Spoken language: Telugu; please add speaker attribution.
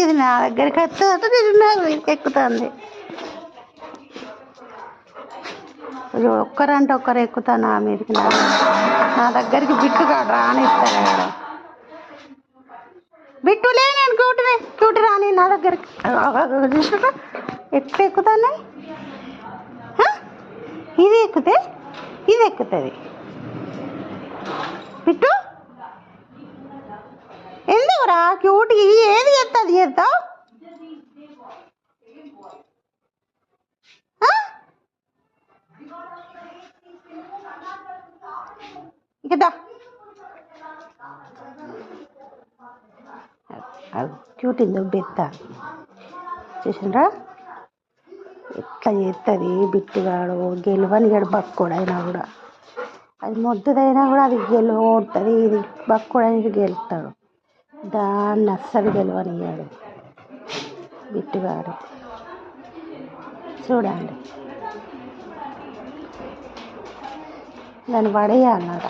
Speaker 1: ఇది నా దగ్గరికి వస్తుంది, నేను ఎక్కుతుంది. ఒక్కరంటే ఒక్కరు ఎక్కుతాను నా మీదకి. నా దగ్గరికి బిట్టుగాడు రానిస్తాడు. బిట్టులే నేను క్యూటి రాని నా దగ్గరికి. చూసుకుంటా ఎట్లా ఎక్కుతాను. ఇది ఎక్కితే ఇది ఎక్కుతుంది. బిట్టు ఎందుకురా క్యూట్ ఏది ఎత్తది చేస్తావు? ఇకదా క్యూట్ దొబ్బెత్తా చూసిండ్రా ఎట్లా చేస్తుంది బిట్టుగాడు. గెలవనిగాడు బక్కోడైనా కూడా, అది మొద్దుదైనా కూడా అది గెలవడుతుంది. ఇది బక్కోడైనా గెలుస్తాడు, దాన్ని అస్సలు గెలవనియాడు బిట్టుగాడు. చూడండి దాన్ని పడేయాలన్నమాట.